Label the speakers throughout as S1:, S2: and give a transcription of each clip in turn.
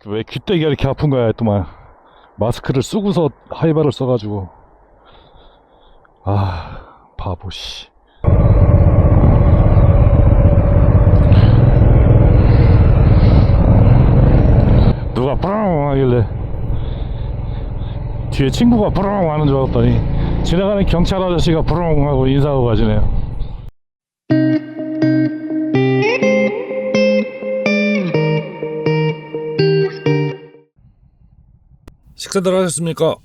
S1: 왜 귓대기가 이렇게 아픈 거야, 또만. 마스크를 쓰고서 하이바를 써가지고. 아, 바보, 씨. 누가 뿌렁 하길래 뒤에 친구가 뿌렁 하는 줄 알았더니 지나가는 경찰 아저씨가 뿌렁 하고 인사하고 가시네요. 식사들 하셨습니까?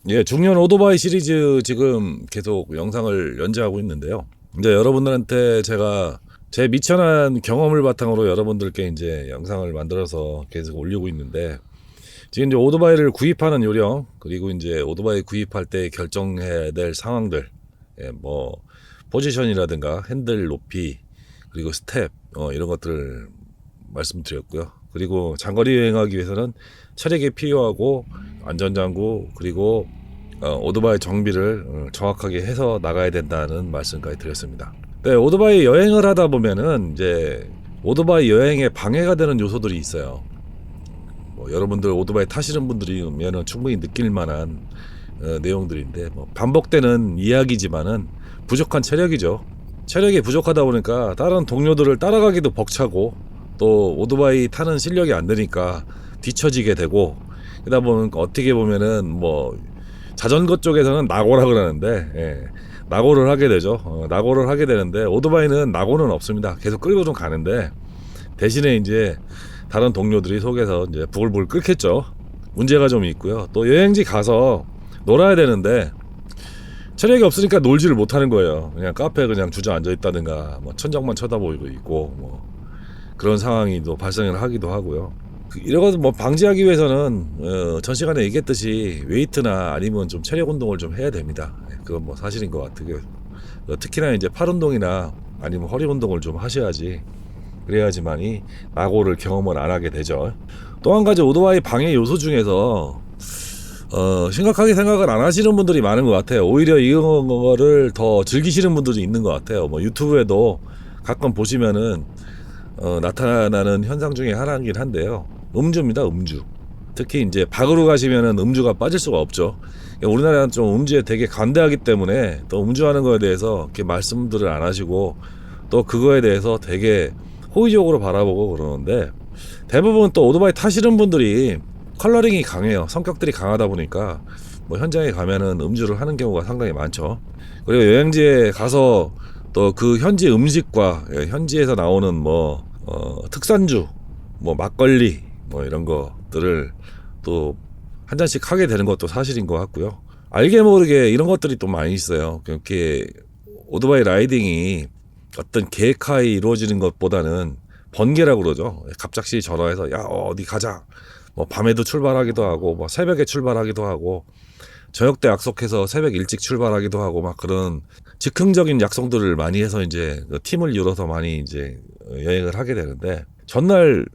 S1: 예, 중년 오토바이 시리즈 지금 계속 영상을 연재하고 있는데요. 이제 여러분들한테 제가 제 미천한 경험을 바탕으로 여러분들께 이제 영상을 만들어서 계속 올리고 있는데, 지금 이제 오토바이를 구입하는 요령, 그리고 이제 오토바이 구입할 때 결정해야 될 상황들, 예, 뭐 포지션이라든가 핸들 높이, 그리고 스텝, 이런 것들을 말씀드렸고요. 그리고 장거리 여행하기 위해서는 차량이 필요하고 안전장구, 그리고 오토바이 정비를 정확하게 해서 나가야 된다는 말씀까지 드렸습니다. 네, 오토바이 여행을 하다 보면은 이제 오토바이 여행에 방해가 되는 요소들이 있어요. 뭐 여러분들 오토바이 타시는 분들이면은 충분히 느낄 만한 내용들인데, 뭐 반복되는 이야기지만은 부족한 체력이죠. 체력이 부족하다 보니까 다른 동료들을 따라가기도 벅차고, 또 오토바이 타는 실력이 안 되니까 뒤처지게 되고, 그러다 보면 어떻게 보면은 뭐 자전거 쪽에서는 낙오라 그러는데, 예, 낙오를 하게 되죠. 낙오를 하게 되는데, 오토바이는 낙오는 없습니다. 계속 끌고 좀 가는데, 대신에 이제 다른 동료들이 속에서 이제 부글부글 끓겠죠. 문제가 좀 있고요. 또 여행지 가서 놀아야 되는데 체력이 없으니까 놀지를 못하는 거예요. 그냥 카페에 그냥 주저앉아 있다든가, 뭐 천장만 쳐다보고 있고, 뭐 그런 상황이 또 발생을 하기도 하고요. 이런 것을 뭐 방지하기 위해서는 전 시간에 얘기했듯이 웨이트나 아니면 좀 체력 운동을 좀 해야 됩니다. 그건 뭐 사실인 것 같고요. 특히나 이제 팔 운동이나 아니면 허리 운동을 좀 하셔야지, 그래야지만이 낙오를 경험을 안 하게 되죠. 또 한 가지 오토바이 방해 요소 중에서 심각하게 생각을 안 하시는 분들이 많은 것 같아요. 오히려 이런 거를 더 즐기시는 분들이 있는 것 같아요. 뭐 유튜브에도 가끔 보시면은 나타나는 현상 중에 하나이긴 한데요. 음주입니다, 음주. 특히 이제 밖으로 가시면은 음주가 빠질 수가 없죠. 우리나라는 좀 음주에 되게 관대하기 때문에 또 음주하는 거에 대해서 이렇게 말씀들을 안 하시고, 또 그거에 대해서 되게 호의적으로 바라보고 그러는데, 대부분 또 오토바이 타시는 분들이 컬러링이 강해요. 성격들이 강하다 보니까 뭐 현장에 가면은 음주를 하는 경우가 상당히 많죠. 그리고 여행지에 가서 또 그 현지 음식과 현지에서 나오는 뭐 특산주, 뭐 막걸리, 뭐 이런 것들을 또 한 잔씩 하게 되는 것도 사실인 것 같고요. 알게 모르게 이런 것들이 또 많이 있어요. 그렇게 오토바이 라이딩이 어떤 계획하에 이루어지는 것보다는 번개라고 그러죠. 갑작스레 전화해서 야, 어디 가자. 뭐 밤에도 출발하기도 하고, 뭐 새벽에 출발하기도 하고, 저녁 때 약속해서 새벽 일찍 출발하기도 하고, 막 그런 즉흥적인 약속들을 많이 해서 이제 팀을 이뤄서 많이 이제 여행을 하게 되는데, 전날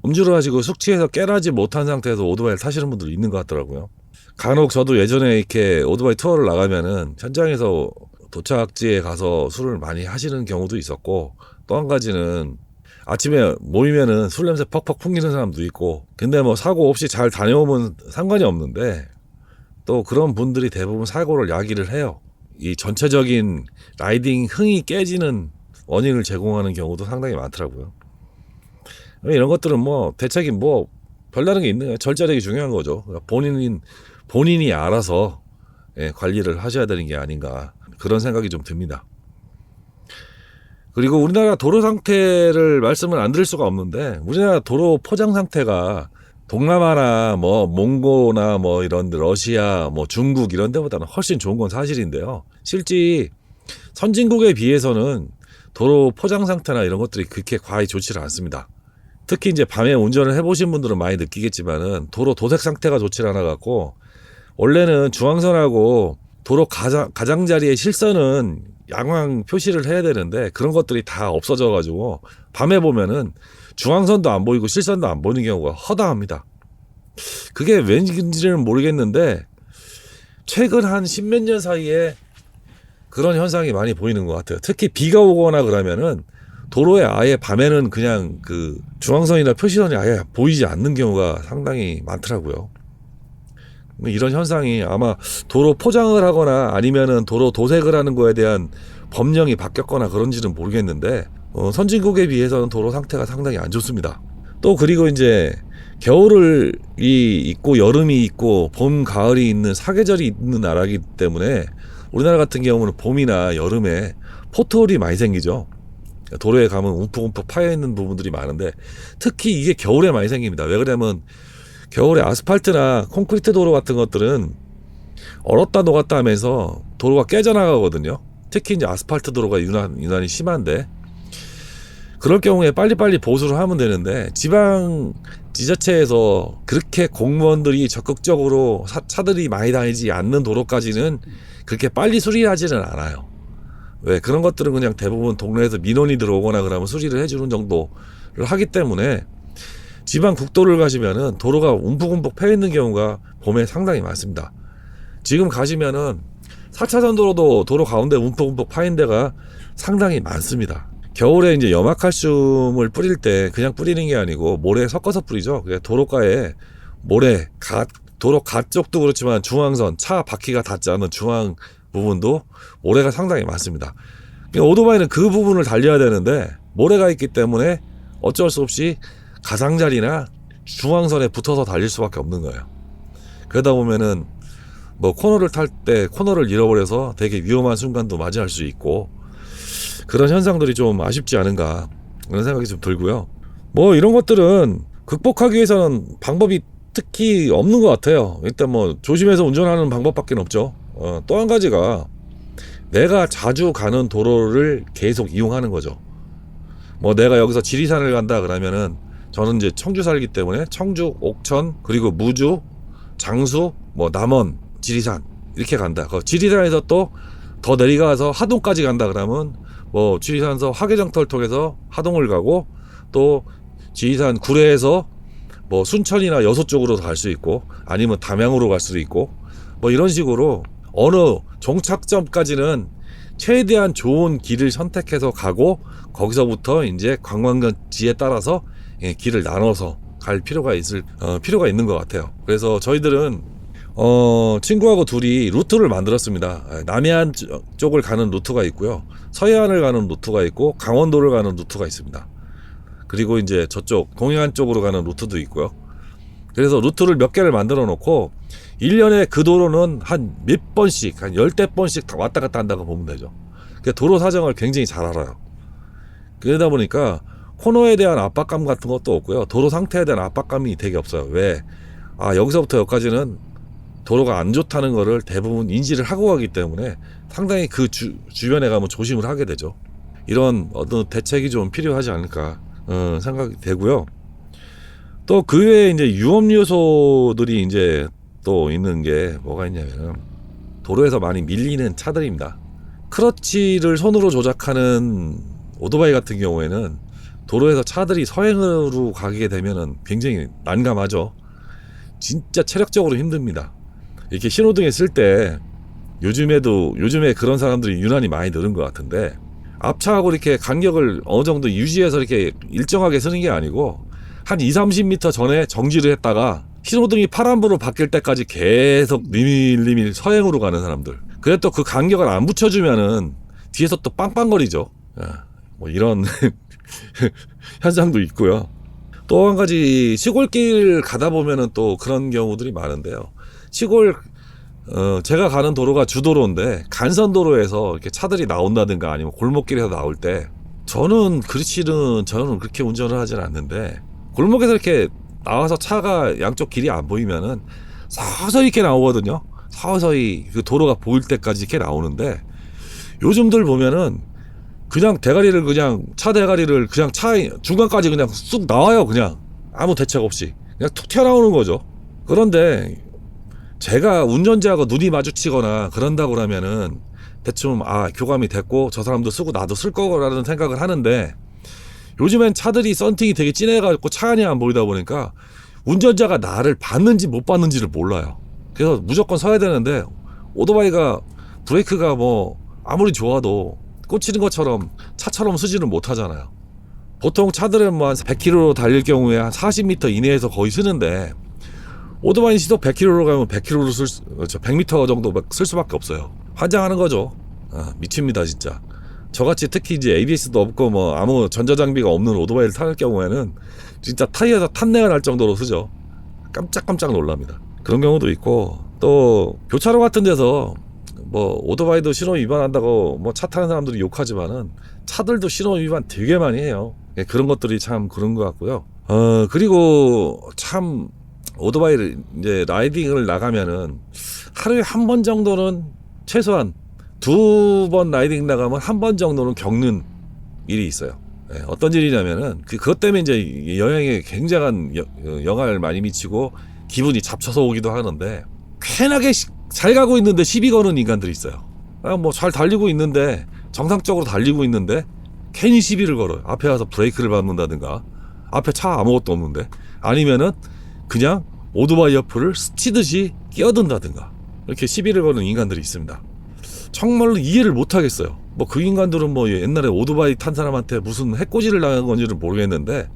S1: 음주를 하시고 숙취해서 깨라지 못한 상태에서 오토바이를 타시는 분들이 있는 것 같더라고요. 간혹 저도 예전에 이렇게 오토바이 투어를 나가면은 현장에서 도착지에 가서 술을 많이 하시는 경우도 있었고, 또 한 가지는 아침에 모이면은 술 냄새 퍽퍽 풍기는 사람도 있고, 근데 뭐 사고 없이 잘 다녀오면 상관이 없는데, 또 그런 분들이 대부분 사고를 야기를 해요. 이 전체적인 라이딩 흥이 깨지는 원인을 제공하는 경우도 상당히 많더라고요. 이런 것들은 뭐 대책이 뭐 별다른 게 있는 거예요. 절제력이 중요한 거죠. 본인이 알아서 관리를 하셔야 되는 게 아닌가, 그런 생각이 좀 듭니다. 그리고 우리나라 도로 상태를 말씀을 안 드릴 수가 없는데, 우리나라 도로 포장 상태가 동남아나 뭐 몽고나 뭐 이런 러시아, 뭐 중국 이런 데보다는 훨씬 좋은 건 사실인데요. 실제 선진국에 비해서는 도로 포장 상태나 이런 것들이 그렇게 과히 좋지를 않습니다. 특히 이제 밤에 운전을 해보신 분들은 많이 느끼겠지만은 도로 도색 상태가 좋지 않아 갖고, 원래는 중앙선하고 도로 가장자리의 실선은 양황 표시를 해야 되는데, 그런 것들이 다 없어져 가지고 밤에 보면은 중앙선도 안 보이고 실선도 안 보이는 경우가 허다합니다. 그게 왠지는 모르겠는데 최근 한 십몇 년 사이에 그런 현상이 많이 보이는 것 같아요. 특히 비가 오거나 그러면은 도로에 아예 밤에는 그냥 그 중앙선이나 표시선이 아예 보이지 않는 경우가 상당히 많더라고요. 이런 현상이 아마 도로 포장을 하거나 아니면은 도로 도색을 하는 거에 대한 법령이 바뀌었거나 그런지는 모르겠는데 선진국에 비해서는 도로 상태가 상당히 안 좋습니다. 또 그리고 이제 겨울이 있고 여름이 있고 봄 가을이 있는 사계절이 있는 나라이기 때문에 우리나라 같은 경우는 봄이나 여름에 포트홀이 많이 생기죠. 도로에 가면 움푹움푹 파여있는 부분들이 많은데 특히 이게 겨울에 많이 생깁니다. 왜 그러냐면 겨울에 아스팔트나 콘크리트 도로 같은 것들은 얼었다 녹았다 하면서 도로가 깨져나가거든요. 특히 이제 아스팔트 도로가 유난히 심한데 그럴 경우에 빨리빨리 보수를 하면 되는데 지방 지자체에서 그렇게 공무원들이 적극적으로 차들이 많이 다니지 않는 도로까지는 그렇게 빨리 수리하지는 않아요. 왜 그런 것들은 그냥 대부분 동네에서 민원이 들어오거나 그러면 수리를 해주는 정도를 하기 때문에 지방 국도를 가시면은 도로가 움푹움푹 패 있는 경우가 봄에 상당히 많습니다. 지금 가시면은 4차선 도로도 도로 가운데 움푹움푹 파인 데가 상당히 많습니다. 겨울에 이제 염화칼슘을 뿌릴 때 그냥 뿌리는 게 아니고 모래에 섞어서 뿌리죠. 도로가에 모래, 도로 가 쪽도 그렇지만 중앙선, 차 바퀴가 닿지 않은 중앙 부분도 모래가 상당히 많습니다. 그러니까 오토바이는 그 부분을 달려야 되는데 모래가 있기 때문에 어쩔 수 없이 가장자리나 중앙선에 붙어서 달릴 수밖에 없는 거예요. 그러다 보면은 뭐 코너를 탈 때 코너를 잃어버려서 되게 위험한 순간도 맞이할 수 있고 그런 현상들이 좀 아쉽지 않은가 그런 생각이 좀 들고요. 뭐 이런 것들은 극복하기 위해서는 방법이 특히 없는 것 같아요. 일단 뭐 조심해서 운전하는 방법밖에 없죠. 또 한 가지가 내가 자주 가는 도로를 계속 이용하는 거죠. 뭐 내가 여기서 지리산을 간다 그러면은 저는 이제 청주 살기 때문에 청주, 옥천, 그리고 무주, 장수, 뭐 남원, 지리산 이렇게 간다. 지리산에서 또 더 내려가서 하동까지 간다 그러면 뭐 지리산에서 화개장터를 통해서 하동을 가고 또 지리산 구례에서 뭐 순천이나 여수 쪽으로 갈 수 있고 아니면 담양으로 갈 수도 있고 뭐 이런 식으로 어느 종착점까지는 최대한 좋은 길을 선택해서 가고 거기서부터 이제 관광지에 따라서 길을 나눠서 갈 필요가 있는 것 같아요. 그래서 저희들은 친구하고 둘이 루트를 만들었습니다. 남해안 쪽을 가는 루트가 있고요, 서해안을 가는 루트가 있고 강원도를 가는 루트가 있습니다. 그리고 이제 저쪽 동해안 쪽으로 가는 루트도 있고요. 그래서 루트를 몇 개를 만들어 놓고 1년에 그 도로는 한 몇 번씩 한 10대 번씩 왔다 갔다 한다고 보면 되죠. 도로 사정을 굉장히 잘 알아요. 그러다 보니까 코너에 대한 압박감 같은 것도 없고요, 도로 상태에 대한 압박감이 되게 없어요. 왜? 여기서부터 여기까지는 도로가 안 좋다는 거를 대부분 인지를 하고 가기 때문에 상당히 그 주변에 가면 조심을 하게 되죠. 이런 어떤 대책이 좀 필요하지 않을까 생각이 되고요. 또 그 외에 이제 위험 요소들이 이제 또 있는 게 뭐가 있냐면 도로에서 많이 밀리는 차들입니다. 크러치를 손으로 조작하는 오토바이 같은 경우에는 도로에서 차들이 서행으로 가게 되면은 굉장히 난감하죠. 진짜 체력적으로 힘듭니다. 이렇게 신호등에 쓸 때 요즘에 그런 사람들이 유난히 많이 늘은 것 같은데 앞차하고 이렇게 간격을 어느 정도 유지해서 이렇게 일정하게 쓰는 게 아니고 한 20-30m 전에 정지를 했다가 신호등이 파란불로 바뀔 때까지 계속 리밀리밀 서행으로 가는 사람들. 그래 또 그 간격을 안 붙여주면은 뒤에서 또 빵빵거리죠. 뭐 이런 현상도 있고요. 또 한 가지 시골길 가다 보면은 또 그런 경우들이 많은데요. 시골 제가 가는 도로가 주도로인데 간선도로에서 이렇게 차들이 나온다든가 아니면 골목길에서 나올 때 저는 그렇게 운전을 하진 않는데 골목에서 이렇게 나와서 차가 양쪽 길이 안 보이면은 서서히 이렇게 나오거든요. 서서히 그 도로가 보일 때까지 이렇게 나오는데 요즘들 보면은 그냥 차 대가리를 그냥 차 중간까지 그냥 쑥 나와요. 그냥 아무 대책 없이 그냥 툭 튀어나오는 거죠. 그런데 제가 운전자하고 눈이 마주치거나 그런다고 그러면은 대충 교감이 됐고 저 사람도 쓰고 나도 쓸 거라는 생각을 하는데 요즘엔 차들이 썬팅이 되게 진해가지고 차 안이 안 보이다 보니까 운전자가 나를 봤는지 못 봤는지를 몰라요. 그래서 무조건 서야 되는데 오토바이가 브레이크가 뭐 아무리 좋아도 꽂히는 것처럼 차처럼 쓰지는 못하잖아요. 보통 차들은 뭐 한 100km 달릴 경우에 한 40m 이내에서 거의 쓰는데 오토바이 시속 100km로 가면 100km로 100m 정도 쓸 수밖에 없어요. 환장하는 거죠. 미칩니다 진짜. 저같이 특히 이제 ABS도 없고 뭐 아무 전자장비가 없는 오토바이를 탈 경우에는 진짜 타이어에서 탄내가 날 정도로 쓰죠. 깜짝깜짝 놀랍니다. 그런 경우도 있고, 또 교차로 같은 데서 뭐 오토바이도 신호 위반한다고 뭐 차 타는 사람들이 욕하지만은 차들도 신호 위반 되게 많이 해요. 그런 것들이 참 그런 것 같고요. 그리고 참 오토바이를 이제 라이딩을 나가면은 하루에 한 번 정도는 최소한 2번 라이딩 나가면 한 번 정도는 겪는 일이 있어요. 어떤 일이냐면은 그것 때문에 이제 여행에 굉장한 영향을 많이 미치고 기분이 잡쳐서 오기도 하는데, 쾌하게 잘 가고 있는데 시비 거는 인간들이 있어요. 뭐 잘 달리고 있는데, 정상적으로 달리고 있는데 괜히 시비를 걸어요. 앞에 와서 브레이크를 밟는다든가, 앞에 차 아무것도 없는데, 아니면은 그냥 오토바이 옆을 스치듯이 끼어든다든가, 이렇게 시비를 거는 인간들이 있습니다. 정말로 이해를 못 하겠어요. 뭐 그 인간들은 뭐 옛날에 오토바이 탄 사람한테 무슨 해코지를 당한 건지는 모르겠는데,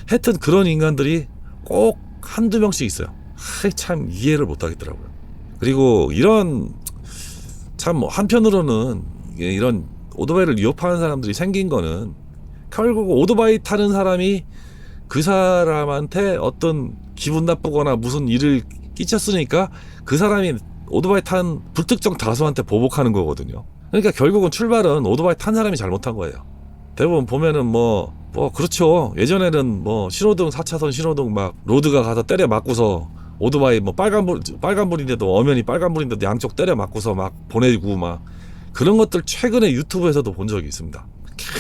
S1: 하여튼 그런 인간들이 꼭 한두 명씩 있어요. 참 이해를 못 하겠더라고요. 그리고 이런 참 한편으로는 이런 오토바이를 위협하는 사람들이 생긴 거는 결국 오토바이 타는 사람이 그 사람한테 어떤 기분 나쁘거나 무슨 일을 끼쳤으니까 그 사람이 오토바이 탄 불특정 다수한테 보복하는 거거든요. 그러니까 결국은 출발은 오토바이 탄 사람이 잘못한 거예요. 대부분 보면은 뭐 그렇죠. 예전에는 뭐 신호등 4차선 신호등 막 로드가 가서 때려 맞고서 오토바이 뭐 빨간불인데도 엄연히 빨간불인데도 양쪽 때려 맞고서 막 보내고 막 그런 것들 최근에 유튜브에서도 본 적이 있습니다.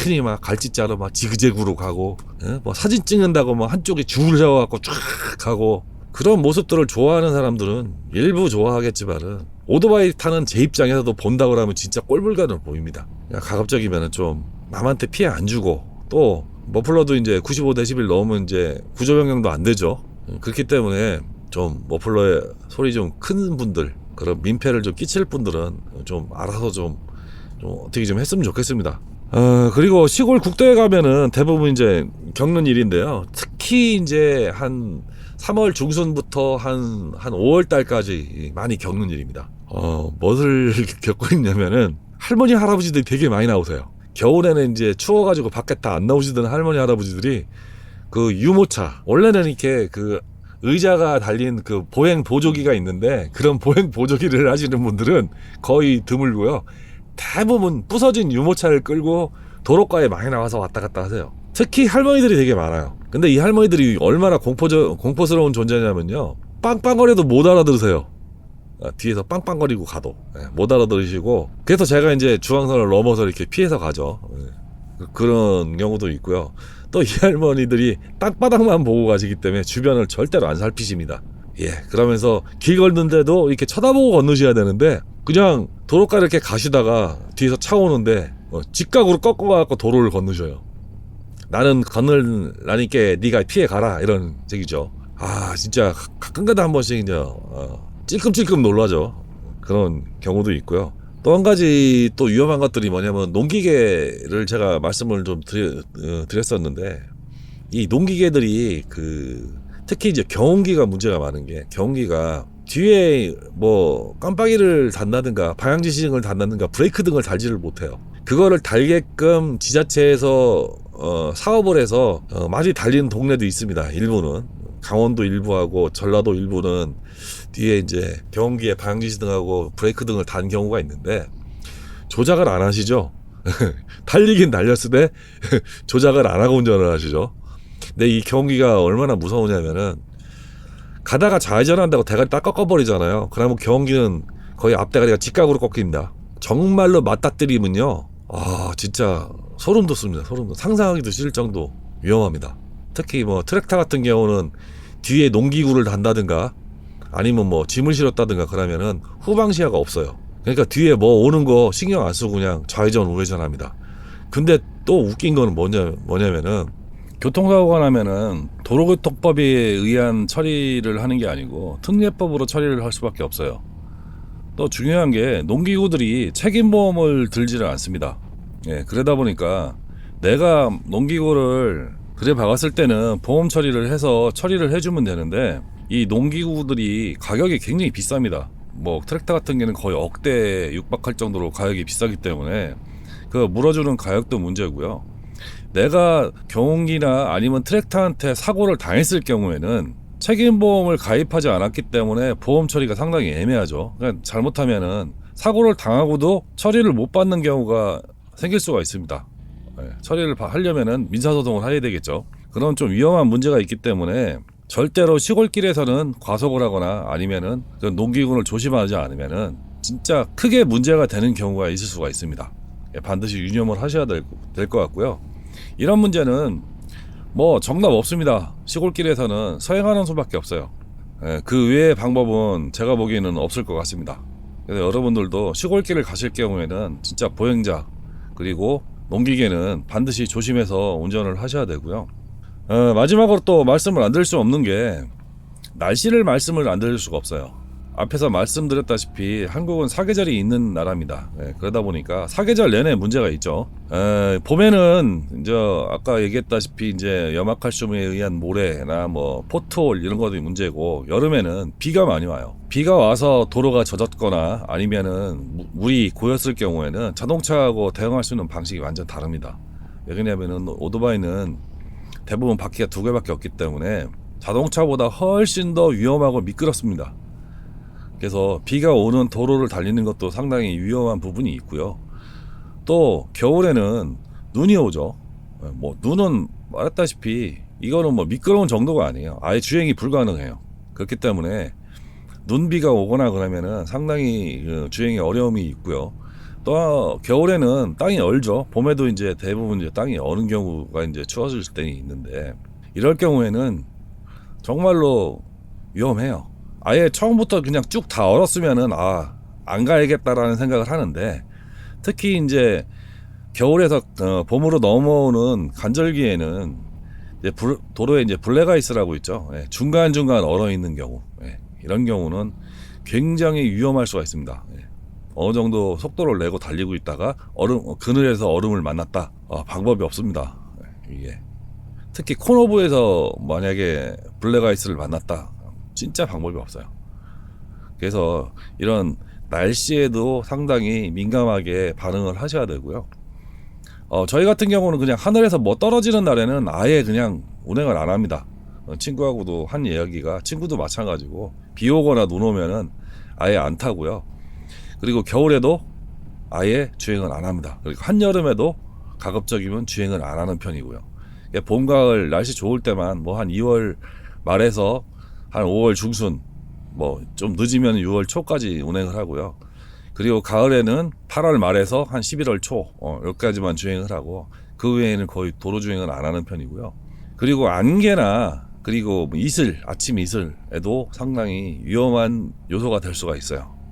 S1: 괜히 막 갈짓자로 막 지그재그로 가고, 뭐 사진 찍는다고 뭐 한쪽에 줄을 세워갖고 쫙 가고, 그런 모습들을 좋아하는 사람들은 일부 좋아하겠지만은 오토바이 타는 제 입장에서도 본다고 하면 진짜 꼴불견을 보입니다. 가급적이면은 좀 남한테 피해 안 주고, 또 머플러도 이제 95dB 넘으면 이제 구조변경도 안 되죠. 그렇기 때문에 좀 머플러의 소리 좀 큰 분들, 그런 민폐를 좀 끼칠 분들은 좀 알아서 좀 어떻게 좀 했으면 좋겠습니다. 그리고 시골 국도에 가면은 대부분 이제 겪는 일인데요. 특히 이제 한 3월 중순부터 한 5월 달까지 많이 겪는 일입니다. 뭐를 겪고 있냐면은 할머니 할아버지들이 되게 많이 나오세요. 겨울에는 이제 추워가지고 밖에 다 안 나오시던 할머니 할아버지들이 그 유모차, 원래는 이렇게 그 의자가 달린 그 보행 보조기가 있는데, 그런 보행 보조기를 하시는 분들은 거의 드물고요. 대부분 부서진 유모차를 끌고 도로가에 많이 나와서 왔다 갔다 하세요. 특히 할머니들이 되게 많아요. 근데 이 할머니들이 얼마나 공포스러운 존재냐면요, 빵빵거려도 못 알아들으세요. 뒤에서 빵빵거리고 가도 못 알아들으시고, 그래서 제가 이제 중앙선을 넘어서 이렇게 피해서 가죠. 그런 경우도 있고요. 또 이 할머니들이 땅바닥만 보고 가시기 때문에 주변을 절대로 안 살피십니다. 그러면서 길 걷는데도 이렇게 쳐다보고 건너셔야 되는데, 그냥 도로가 이렇게 가시다가 뒤에서 차 오는데 직각으로 꺾어가지고 도로를 건너셔요. 나는 건널라니까 네가 피해 가라, 이런 얘기죠. 진짜 가끔가다 한 번씩 이제 찔끔찔끔 놀라죠. 그런 경우도 있고요. 또 한 가지 또 위험한 것들이 뭐냐면, 농기계를 제가 말씀을 좀 드렸었는데, 이 농기계들이 특히 이제 경운기가 문제가 많은 게, 경운기가 뒤에 뭐 깜빡이를 단다든가 방향지시등을 단다든가 브레이크 등을 달지를 못해요. 그거를 달게끔 지자체에서 사업을 해서 많이 달리는 동네도 있습니다. 일부는 강원도 일부하고 전라도 일부는 뒤에 이제 경운기에 방향지시등하고 브레이크 등을 단 경우가 있는데, 조작을 안 하시죠. 달리긴 달렸으되 조작을 안 하고 운전을 하시죠. 근데 이 경운기가 얼마나 무서우냐면은, 가다가 좌회전한다고 대가리 딱 꺾어버리잖아요. 그러면 경운기는 거의 앞대가리가 직각으로 꺾입니다. 정말로 맞닥뜨리면요, 진짜 소름 돋습니다. 상상하기도 싫을 정도 위험합니다. 특히 뭐 트랙터 같은 경우는 뒤에 농기구를 단다든가 아니면 뭐 짐을 실었다든가 그러면은 후방시야가 없어요. 그러니까 뒤에 뭐 오는 거 신경 안 쓰고 그냥 좌회전 우회전합니다. 근데 또 웃긴 거는 뭐냐면은, 교통사고가 나면은 도로교통법에 의한 처리를 하는 게 아니고 특례법으로 처리를 할 수밖에 없어요. 또 중요한 게 농기구들이 책임보험을 들지를 않습니다. 그러다 보니까 내가 농기구를 들여박았을 때는 보험 처리를 해서 처리를 해주면 되는데, 이 농기구들이 가격이 굉장히 비쌉니다. 뭐 트랙터 같은 경우는 거의 억대에 육박할 정도로 가격이 비싸기 때문에 그 물어주는 가격도 문제고요. 내가 경운기나 아니면 트랙터한테 사고를 당했을 경우에는 책임보험을 가입하지 않았기 때문에 보험 처리가 상당히 애매하죠. 그러니까 잘못하면은 사고를 당하고도 처리를 못 받는 경우가 생길 수가 있습니다. 처리를 하려면은 민사소송을 해야 되겠죠. 그런 좀 위험한 문제가 있기 때문에 절대로 시골길에서는 과속을 하거나 아니면은 농기구를 조심하지 않으면은 진짜 크게 문제가 되는 경우가 있을 수가 있습니다. 반드시 유념을 하셔야 될 것 같고요. 이런 문제는 뭐 정답 없습니다. 시골길에서는 서행하는 수밖에 없어요. 그 외의 방법은 제가 보기에는 없을 것 같습니다. 그래서 여러분들도 시골길을 가실 경우에는 진짜 보행자 그리고 농기계는 반드시 조심해서 운전을 하셔야 되고요. 마지막으로 또 말씀을 안 드릴 수 없는 게 날씨를 말씀을 안 드릴 수가 없어요. 앞에서 말씀드렸다시피 한국은 사계절이 있는 나라입니다. 그러다 보니까 사계절 내내 문제가 있죠. 봄에는 이제 아까 얘기했다시피 이제 염화칼슘에 의한 모래나 뭐 포트홀 이런 것들이 문제고, 여름에는 비가 많이 와요. 비가 와서 도로가 젖었거나 아니면은 물이 고였을 경우에는 자동차하고 대응할 수 있는 방식이 완전 다릅니다. 왜냐면은 오토바이는 대부분 바퀴가 두 개밖에 없기 때문에 자동차보다 훨씬 더 위험하고 미끄럽습니다. 그래서 비가 오는 도로를 달리는 것도 상당히 위험한 부분이 있고요. 또 겨울에는 눈이 오죠. 뭐 눈은 말했다시피 이거는 뭐 미끄러운 정도가 아니에요. 아예 주행이 불가능해요. 그렇기 때문에 눈비가 오거나 그러면은 상당히 주행에 어려움이 있고요. 또 겨울에는 땅이 얼죠. 봄에도 이제 대부분 이제 땅이 어는 경우가 이제 추워질 때는 있는데, 이럴 경우에는 정말로 위험해요. 아예 처음부터 그냥 쭉 다 얼었으면은 안 가야겠다라는 생각을 하는데, 특히 이제 겨울에서 봄으로 넘어오는 간절기에는 이제 도로에 이제 블랙아이스라고 있죠. 중간중간 얼어 있는 경우, 이런 경우는 굉장히 위험할 수가 있습니다. 어느 정도 속도를 내고 달리고 있다가 그늘에서 얼음을 만났다. 방법이 없습니다. 이게 특히 코너부에서 만약에 블랙아이스를 만났다, 진짜 방법이 없어요. 그래서 이런 날씨에도 상당히 민감하게 반응을 하셔야 되고요. 저희 같은 경우는 그냥 하늘에서 뭐 떨어지는 날에는 아예 그냥 운행을 안 합니다. 친구하고도 한 이야기가, 친구도 마찬가지고 비 오거나 눈 오면은 아예 안 타고요. 그리고 겨울에도 아예 주행을 안 합니다. 그리고 한여름에도 가급적이면 주행을 안 하는 편이고요. 봄, 가을 날씨 좋을 때만 뭐 한 2월 말에서 한 5월 중순, 뭐 좀 늦으면 6월 초까지 운행을 하고요. 그리고 가을에는 8월 말에서 한 11월 초 여기까지만 주행을 하고, 그 외에는 거의 도로 주행을 안 하는 편이고요. 그리고 안개나 그리고 아침 이슬에도 상당히 위험한 요소가 될 수가 있어요.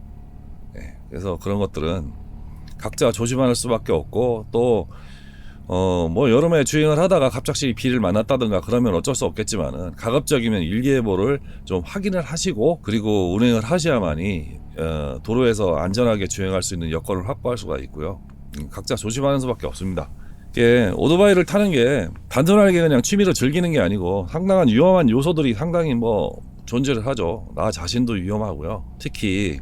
S1: 그래서 그런 것들은 각자 조심할 수밖에 없고, 또 뭐 여름에 주행을 하다가 갑자기 비를 만났다든가 그러면 어쩔 수 없겠지만은 가급적이면 일기예보를 좀 확인을 하시고 그리고 운행을 하셔야만이 도로에서 안전하게 주행할 수 있는 여건을 확보할 수가 있고요. 각자 조심하는 수밖에 없습니다. 이게 오토바이를 타는 게 단순하게 그냥 취미로 즐기는 게 아니고 상당한 위험한 요소들이 상당히 뭐 존재를 하죠. 나 자신도 위험하고요. 특히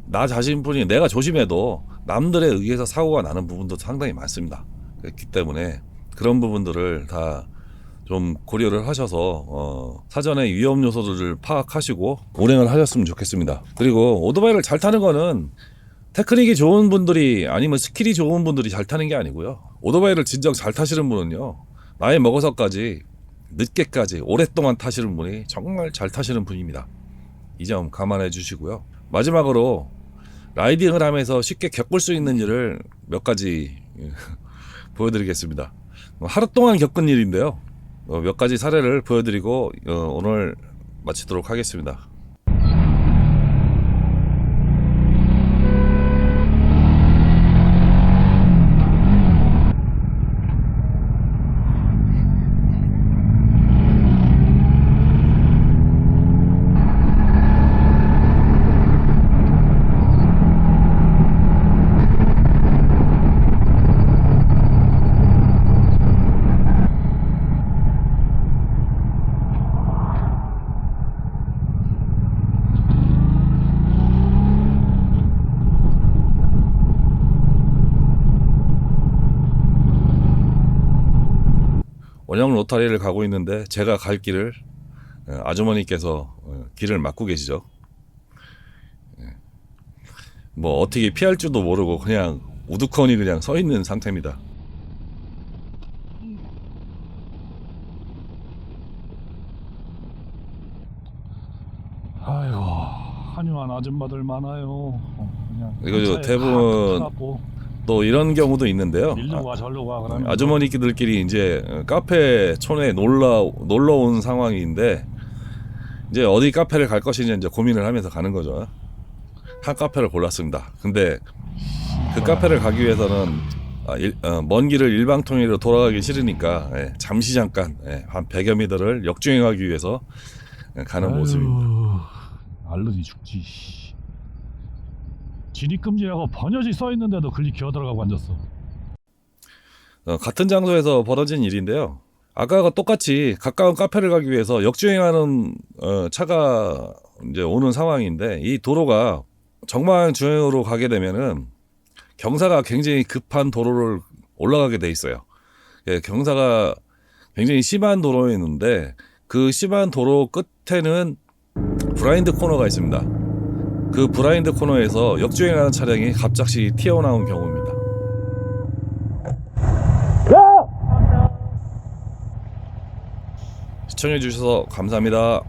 S1: 나 자신뿐이 내가 조심해도 남들에 의해서 사고가 나는 부분도 상당히 많습니다. 그렇기 때문에 그런 부분들을 다 좀 고려를 하셔서 사전에 위험 요소들을 파악하시고 운행을 하셨으면 좋겠습니다. 그리고 오토바이를 잘 타는 거는 테크닉이 좋은 분들이 아니면 스킬이 좋은 분들이 잘 타는 게 아니고요. 오토바이를 진정 잘 타시는 분은요, 나이 먹어서까지 늦게까지 오랫동안 타시는 분이 정말 잘 타시는 분입니다. 이 점 감안해 주시고요. 마지막으로 라이딩을 하면서 쉽게 겪을 수 있는 일을 몇 가지 보여드리겠습니다. 하루 동안 겪은 일인데요, 몇 가지 사례를 보여드리고 오늘 마치도록 하겠습니다. 원형 로타리를 가고 있는데 제가 갈 길을 아주머니께서 길을 막고 계시죠. 뭐 어떻게 피할 줄도 모르고 그냥 우두커니 그냥 서 있는 상태입니다.
S2: 아유, 한유한 아줌마들 많아요. 그냥
S1: 이거
S2: 차에
S1: 대부분
S2: 팍 타갖고
S1: 또 이런 경우도 있는데요.
S2: 일로 가 절로 가 그러면
S1: 아주머니들끼리 이제 카페 촌에 놀러 온 상황인데 이제 어디 카페를 갈 것인지 이제 고민을 하면서 가는 거죠. 한 카페를 골랐습니다. 근데 그 카페를 가기 위해서는 먼 길을 일방통행으로 돌아가기 싫으니까 잠시 잠깐 한 100여 미터를 역주행하기 위해서 가는 모습입니다.
S2: 알러지 죽지. 진입금지라고 번여지 써있는데도 글리 기어들어가고 앉았어.
S1: 같은 장소에서 벌어진 일인데요. 아까와 똑같이 가까운 카페를 가기 위해서 역주행하는 차가 이제 오는 상황인데 이 도로가 정방 주행으로 가게 되면은 경사가 굉장히 급한 도로를 올라가게 돼 있어요. 경사가 굉장히 심한 도로였는데 그 심한 도로 끝에는 블라인드 코너가 있습니다. 그 블라인드 코너에서 역주행하는 차량이 갑자기 튀어나온 경우입니다. 시청해 주셔서 감사합니다.